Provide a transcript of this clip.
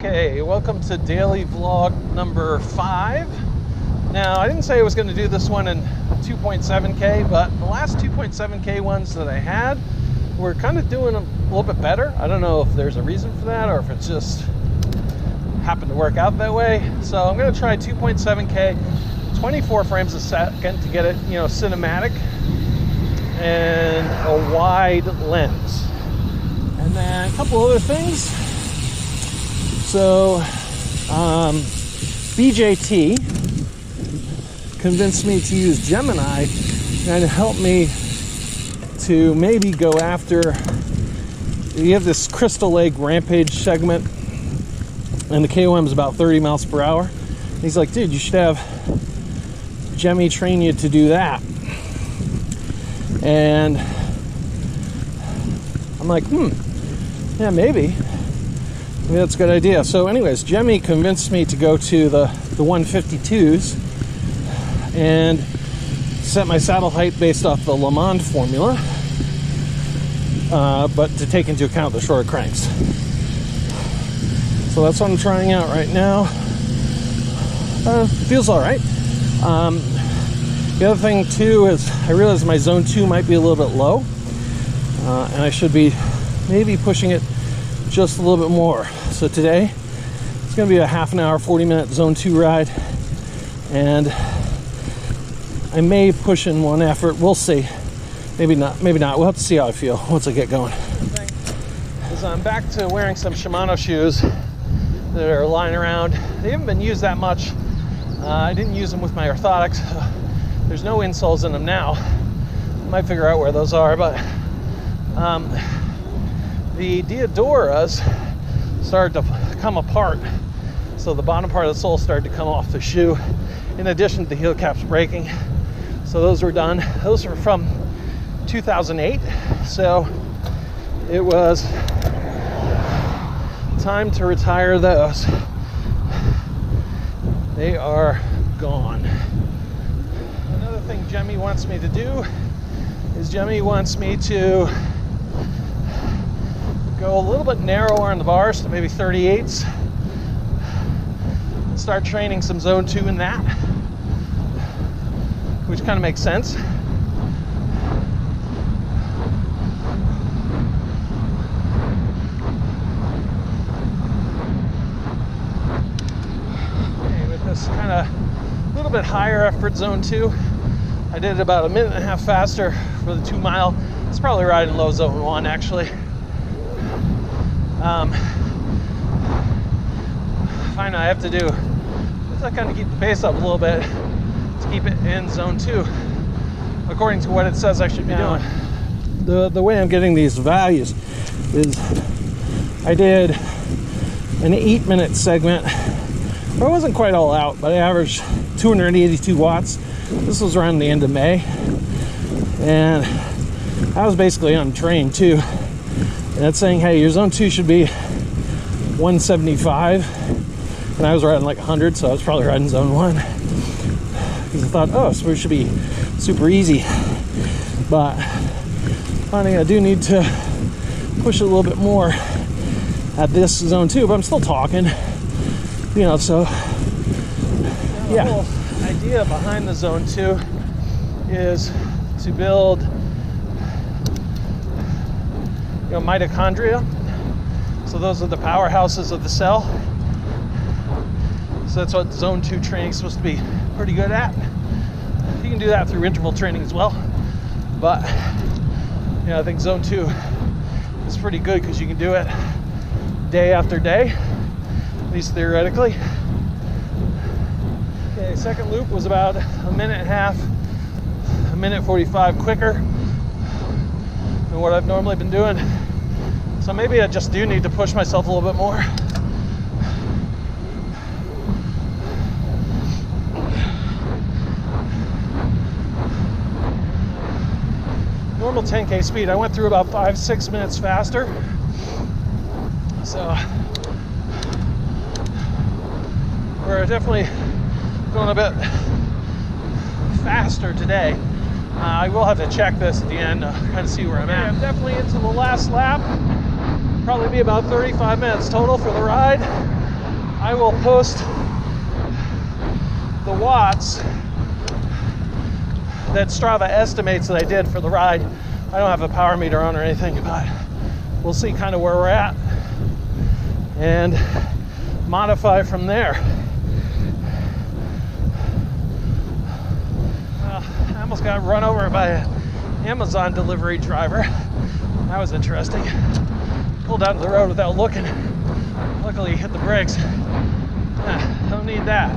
Okay, welcome to daily vlog number 5. Now, I didn't say I was going to do this one in 2.7K, but the last 2.7K ones that I had were kind of doing a little bit better. I don't know if there's a reason for that or if it's just happened to work out that way. So I'm going to try 2.7K, 24 frames a second to get it, cinematic and a wide lens. And then a couple other things. So, BJT convinced me to use Gemini and it helped me to maybe go after. You have this Crystal Lake Rampage segment, and the KOM is about 30 miles per hour. And he's like, dude, you should have Gemmy train you to do that. And I'm like, yeah, maybe that's a good idea. So anyways, Gemmy convinced me to go to the 152s and set my saddle height based off the Le Mans formula, but to take into account the shorter cranks. So that's what I'm trying out right now. Feels all right. The other thing too is I realized my zone 2 might be a little bit low, and I should be maybe pushing it just a little bit more. So today it's going to be a half an hour, 40-minute zone 2 ride, and I may push in one effort. We'll see. Maybe not. We'll have to see how I feel once I get going. Is I'm back to wearing some Shimano shoes that are lying around. They haven't been used that much. I didn't use them with my orthotics. There's no insoles in them now. I might figure out where those are, but the Diodoras started to come apart. So the bottom part of the sole started to come off the shoe, in addition to the heel caps breaking. So those were done. Those were from 2008. So it was time to retire those. They are gone. Another thing Gemmy wants me to do is Gemmy wants me to go a little bit narrower on the bars, so maybe 38s. Start training some zone 2 in that, which kind of makes sense. Okay, with this kind of a little bit higher effort zone 2, I did it about a minute and a half faster for the 2 mile. It's probably riding low zone 1 actually. Fine, I have to do is I kind of keep the pace up a little bit to keep it in zone 2 according to what it says I should be doing. The way I'm getting these values is I did an 8-minute segment. I wasn't quite all out, but I averaged 282 watts. This was around the end of May, and I was basically untrained too. And that's saying, hey, your zone 2 should be 175. And I was riding like 100, so I was probably riding zone 1. Because I thought, oh, so it should be super easy. But finding I do need to push it a little bit more at this zone 2, but I'm still talking. So yeah. The whole idea behind the zone 2 is to build mitochondria. So those are the powerhouses of the cell. So that's what zone 2 training is supposed to be pretty good at. You can do that through interval training as well. But I think zone 2 is pretty good because you can do it day after day, at least theoretically. Okay, second loop was about a minute and a half, a minute 45 quicker than what I've normally been doing. So maybe I just do need to push myself a little bit more. Normal 10K speed, I went through about 5-6 minutes faster. So we're definitely going a bit faster today. I will have to check this at the end to kind of see where I'm at. I'm definitely into the last lap. Probably be about 35 minutes total for the ride. I will post the watts that Strava estimates that I did for the ride. I don't have a power meter on or anything, but we'll see kind of where we're at and modify from there. Well, I almost got run over by an Amazon delivery driver. That was interesting. Pulled out of the road without looking. Luckily, he hit the brakes. Don't need that.